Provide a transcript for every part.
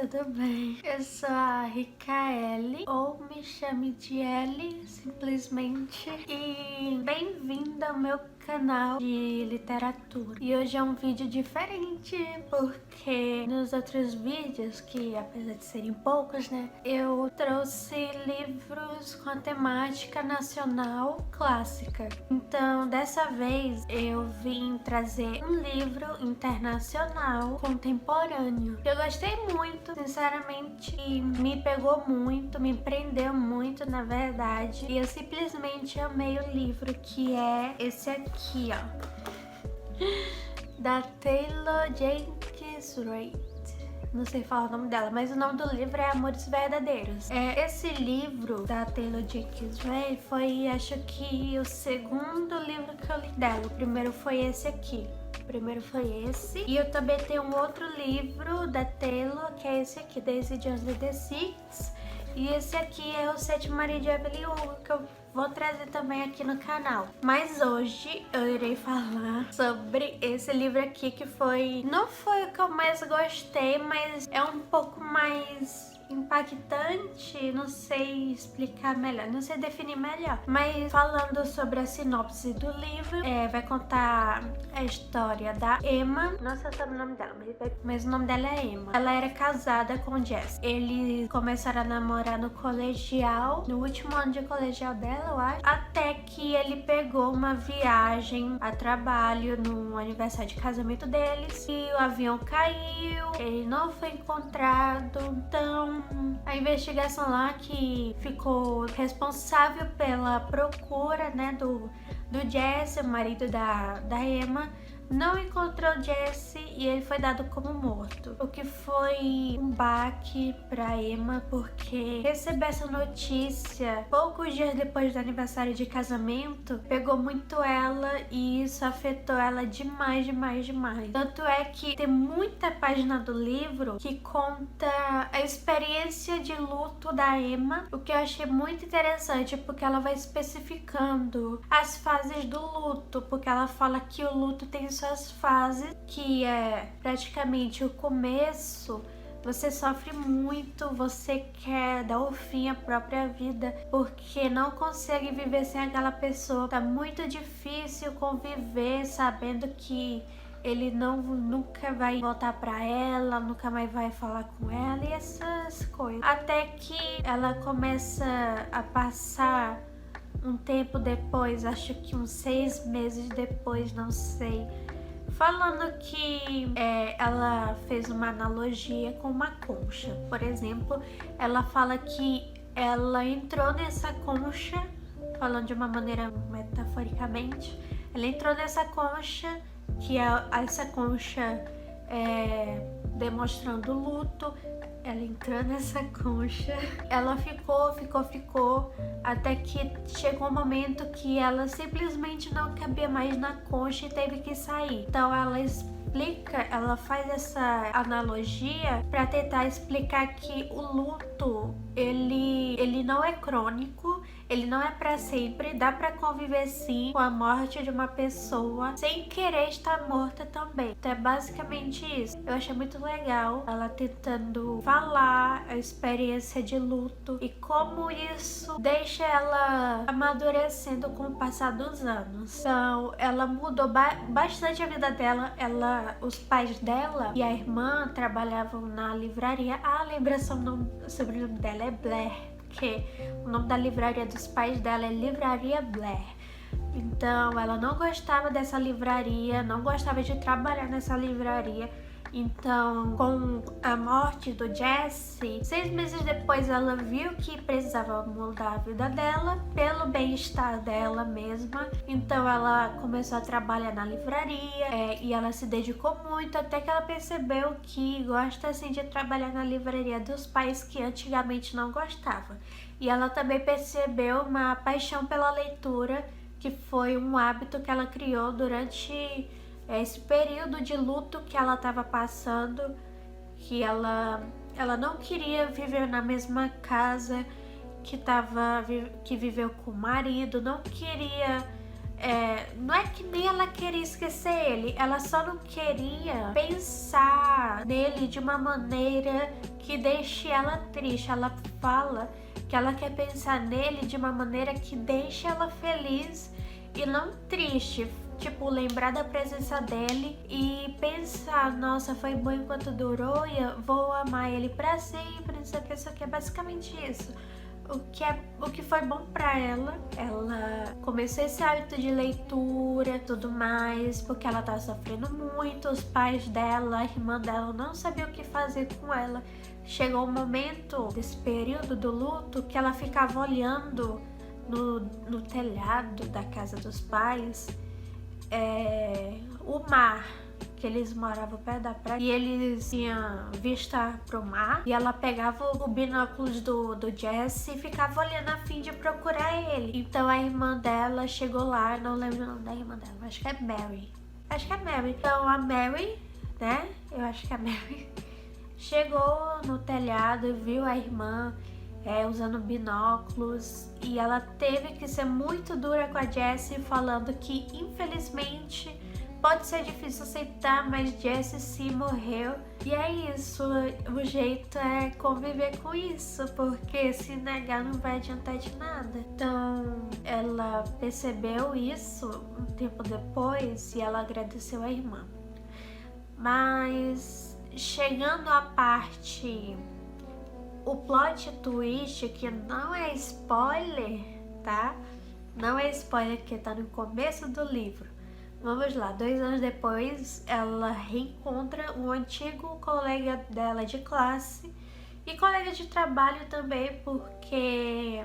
tudo bem? Eu sou a Ricaele, ou me chame de Ellie, simplesmente. E bem-vinda ao meu canal de literatura. E hoje é um vídeo diferente, porque nos outros vídeos, que apesar de serem poucos, né, eu trouxe livros com a temática nacional clássica. Então, dessa vez, eu vim trazer um livro internacional contemporâneo. Eu gostei muito, sinceramente, e me pegou muito, me prendeu muito, na verdade. E eu simplesmente amei o livro, que é esse aqui, ó, da Taylor Jenkins Reid. Não sei falar o nome dela, mas o nome do livro é Amores Verdadeiros. Esse livro da Taylor Jenkins Reid foi, acho que, o segundo livro que eu li dela. O primeiro foi esse aqui. E eu também tenho um outro livro da Taylor, que é esse aqui, Daisy Jones and the Six. E esse aqui é o Sete Maridos de Evelyn Hugo, que eu vou trazer também aqui no canal. Mas hoje eu irei falar sobre esse livro aqui, que não foi o que eu mais gostei, mas é um pouco mais impactante, não sei explicar melhor, não sei definir melhor. Mas falando sobre a sinopse do livro, vai contar a história da Emma. Não sei o nome dela, mas o nome dela é Emma. Ela era casada com Jess. Eles começaram a namorar no colegial, no último ano de colegial dela, eu acho, até que ele pegou uma viagem a trabalho no aniversário de casamento deles e o avião caiu, ele não foi encontrado. Então a investigação lá, que ficou responsável pela procura, né, do Jesse, o marido da Emma, não encontrou Jesse e ele foi dado como morto. O que foi um baque pra Emma, porque receber essa notícia poucos dias depois do aniversário de casamento pegou muito ela e isso afetou ela demais. Tanto é que tem muita página do livro que conta a experiência de luto da Emma, o que eu achei muito interessante, porque ela vai especificando as fases do luto, porque ela fala que o luto tem suas fases, que é praticamente o começo. Você sofre muito, você quer dar o fim à própria vida, porque não consegue viver sem aquela pessoa. Tá muito difícil conviver sabendo que ele nunca vai voltar pra ela, nunca mais vai falar com ela e essas coisas. Até que ela começa a passar um tempo depois, acho que uns 6 meses depois, não sei, falando que ela fez uma analogia com uma concha. Por exemplo, ela fala que ela entrou nessa concha, falando de uma maneira metaforicamente, ela entrou nessa concha, que essa concha demonstrando luto. Ela entrou nessa concha, ela ficou, até que chegou um momento que ela simplesmente não cabia mais na concha e teve que sair. Então ela faz essa analogia para tentar explicar que o luto, ele não é crônico, ele não é para sempre, dá para conviver sim com a morte de uma pessoa sem querer estar morta também. Então é basicamente isso. Eu achei muito legal ela tentando falar a experiência de luto e como isso deixa ela amadurecendo com o passar dos anos. Então ela mudou bastante a vida dela. Os pais dela e a irmã trabalhavam na livraria. O sobrenome dela é Blair, porque o nome da livraria dos pais dela é Livraria Blair. Então ela não gostava dessa livraria, não gostava de trabalhar nessa livraria. Então, com a morte do Jesse, 6 meses depois, ela viu que precisava mudar a vida dela pelo bem-estar dela mesma. Então ela começou a trabalhar na livraria e ela se dedicou muito, até que ela percebeu que gosta assim de trabalhar na livraria dos pais, que antigamente não gostava. E ela também percebeu uma paixão pela leitura, que foi um hábito que ela criou durante esse período de luto que ela estava passando, que ela não queria viver na mesma casa que viveu com o marido, não queria não é que nem ela queria esquecer ele, ela só não queria pensar nele de uma maneira que deixe ela triste. Ela fala que ela quer pensar nele de uma maneira que deixe ela feliz e não triste. Tipo, lembrar da presença dele e pensar, nossa, foi bom enquanto durou e eu vou amar ele pra sempre, não sei o que, isso aqui é basicamente isso. O que foi bom pra ela começou esse hábito de leitura, tudo mais, porque ela tá sofrendo muito, os pais dela, a irmã dela não sabiam o que fazer com ela. Chegou um momento desse período do luto que ela ficava olhando no telhado da casa dos pais o mar, que eles moravam perto da praia e eles tinham vista pro mar, e ela pegava o binóculos do Jesse e ficava olhando a fim de procurar ele. Então a irmã dela chegou lá, não lembro o nome da irmã dela, acho que é Mary. Então a Mary, né, eu acho que é a Mary, chegou no telhado e viu a irmã usando binóculos, e ela teve que ser muito dura com a Jessie, falando que infelizmente pode ser difícil aceitar, mas Jessie sim morreu. E é isso, o jeito é conviver com isso, porque se negar não vai adiantar de nada. Então ela percebeu isso um tempo depois e ela agradeceu a irmã. Mas chegando à parte, o plot twist, que não é spoiler, tá? Não é spoiler, que tá no começo do livro. Vamos lá, 2 anos depois, ela reencontra um antigo colega dela de classe e colega de trabalho também, porque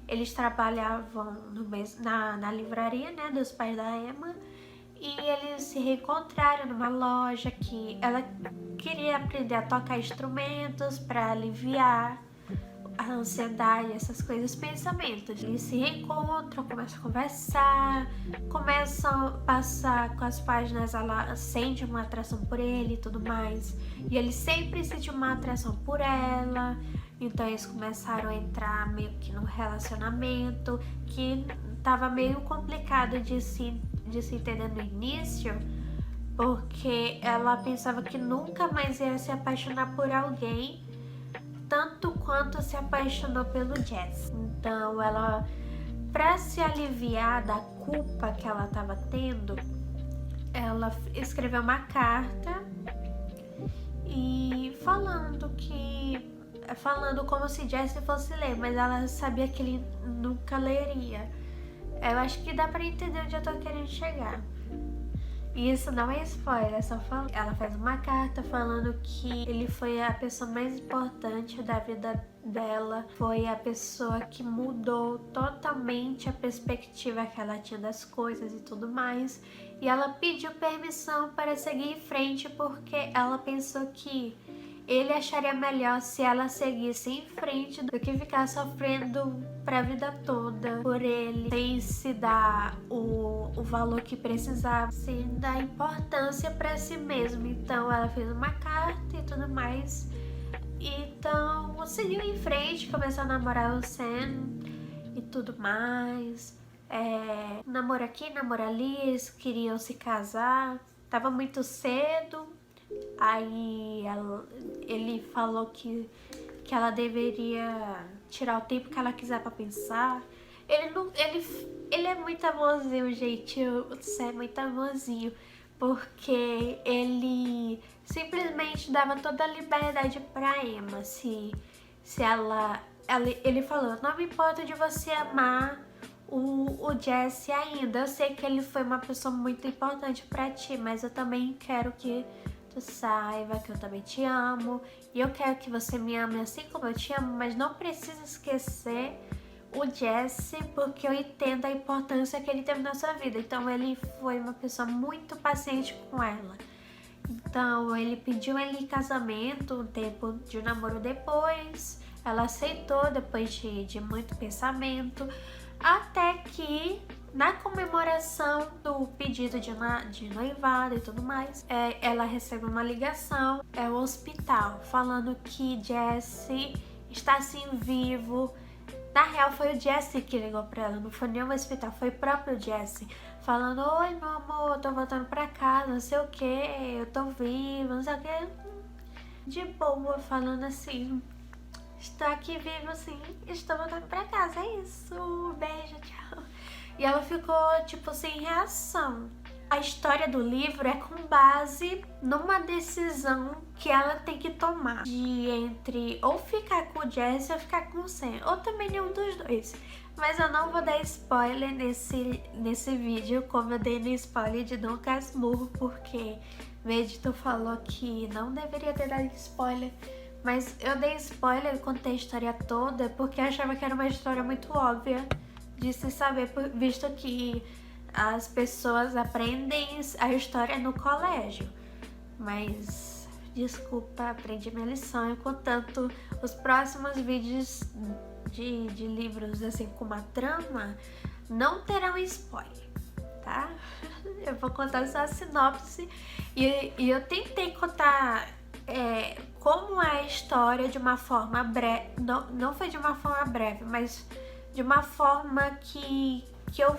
eles trabalhavam na livraria, né, dos pais da Emma, e eles se reencontraram numa loja que ela queria aprender a tocar instrumentos para aliviar a ansiedade, essas coisas, pensamentos. Eles se reencontram, começam a conversar, começam a passar com as páginas, ela sente uma atração por ele e tudo mais. E ele sempre sentiu uma atração por ela, então eles começaram a entrar meio que num relacionamento que tava meio complicado de se entender no início, porque ela pensava que nunca mais ia se apaixonar por alguém tanto quanto se apaixonou pelo Jesse. Então ela, para se aliviar da culpa que ela estava tendo, ela escreveu uma carta e falando como se Jesse fosse ler, mas ela sabia que ele nunca leria. Eu acho que dá pra entender onde eu tô querendo chegar. E isso não é spoiler, é só falar. Ela faz uma carta falando que ele foi a pessoa mais importante da vida dela, foi a pessoa que mudou totalmente a perspectiva que ela tinha das coisas e tudo mais. E ela pediu permissão para seguir em frente, porque ela pensou que ele acharia melhor se ela seguisse em frente do que ficar sofrendo pra vida toda por ele, sem se dar o valor que precisava, sem dar importância pra si mesmo. Então ela fez uma carta e tudo mais. Então seguiu em frente, começou a namorar o Sam e tudo mais. Namoro aqui, namoro ali, eles queriam se casar. Tava muito cedo. Aí ele falou que ela deveria tirar o tempo que ela quiser pra pensar. Ele é muito amorzinho, gente. O Sam é muito amorzinho, porque ele simplesmente dava toda a liberdade pra Emma. Ele falou, não me importa de você amar o Jesse ainda. Eu sei que ele foi uma pessoa muito importante pra ti, mas eu também quero que tu saiba que eu também te amo, e eu quero que você me ame assim como eu te amo, mas não precisa esquecer o Jesse, porque eu entendo a importância que ele teve na sua vida. Então ele foi uma pessoa muito paciente com ela. Então ele pediu ele em casamento um tempo de namoro depois, ela aceitou depois de muito pensamento, até que na comemoração do pedido de noivado e tudo mais, ela recebe uma ligação, o hospital, falando que Jesse está assim vivo. Na real foi o Jesse que ligou pra ela, não foi nem o hospital, foi o próprio Jesse, falando, oi meu amor, tô voltando pra casa, não sei o que, eu tô vivo, não sei o que. de boa, falando assim: estou aqui vivo, sim, estou voltando pra casa, é isso, beijo, tchau. E ela ficou, tipo, sem reação. A história do livro é com base numa decisão que ela tem que tomar, de entre ou ficar com o Jesse ou ficar com o Sam, ou também nenhum dos dois. Mas eu não vou dar spoiler nesse vídeo, como eu dei no spoiler de Dom Casmurro, porque o editor falou que não deveria ter dado spoiler. Mas eu dei spoiler, contei a história toda, porque eu achava que era uma história muito óbvia de se saber, visto que as pessoas aprendem a história no colégio. Mas, desculpa, aprendi minha lição. E, portanto, os próximos vídeos de livros assim com uma trama não terão spoiler, tá? Eu vou contar só a sinopse e eu tentei contar como é a história de uma forma breve. Não foi de uma forma breve, mas de uma forma que eu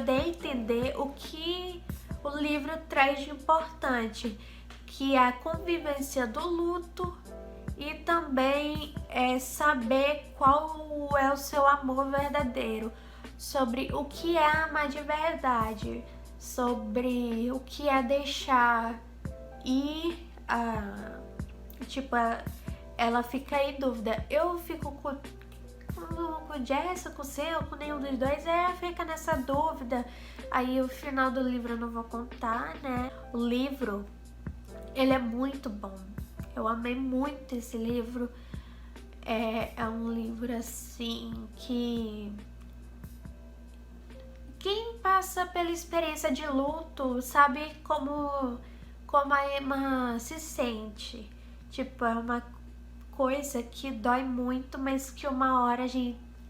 dei a entender o que o livro traz de importante, que é a convivência do luto e também saber qual é o seu amor verdadeiro, sobre o que é amar de verdade, sobre o que é deixar ir, tipo, ela fica em dúvida. Eu fico com o Jesse, com o seu, com nenhum dos dois, fica nessa dúvida. Aí o final do livro eu não vou contar, né? O livro, ele é muito bom. Eu amei muito esse livro. É um livro assim que quem passa pela experiência de luto sabe como a Emma se sente. Tipo, é uma coisa que dói muito, mas que uma hora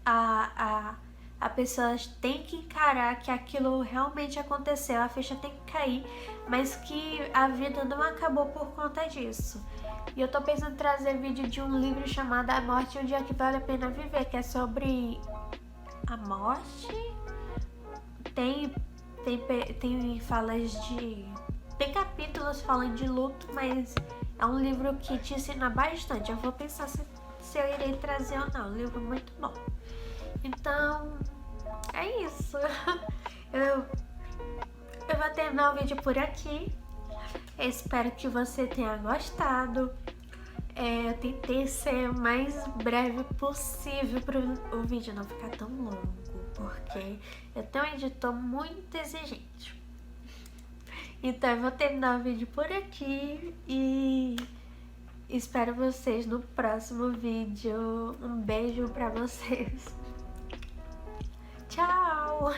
a pessoa tem que encarar que aquilo realmente aconteceu, a ficha tem que cair, mas que a vida não acabou por conta disso. E eu tô pensando em trazer vídeo de um livro chamado A Morte e o Dia que Vale a Pena Viver, que é sobre a morte. Tem falas de... Tem capítulos falando de luto, mas é um livro que te ensina bastante. Eu vou pensar se eu irei trazer ou não. Um livro muito bom. Então, é isso. Eu vou terminar o vídeo por aqui. Eu espero que você tenha gostado. Eu tentei ser o mais breve possível para o vídeo não ficar tão longo, porque eu tenho um editor muito exigente. Então eu vou terminar o vídeo por aqui e espero vocês no próximo vídeo. Um beijo pra vocês. Tchau!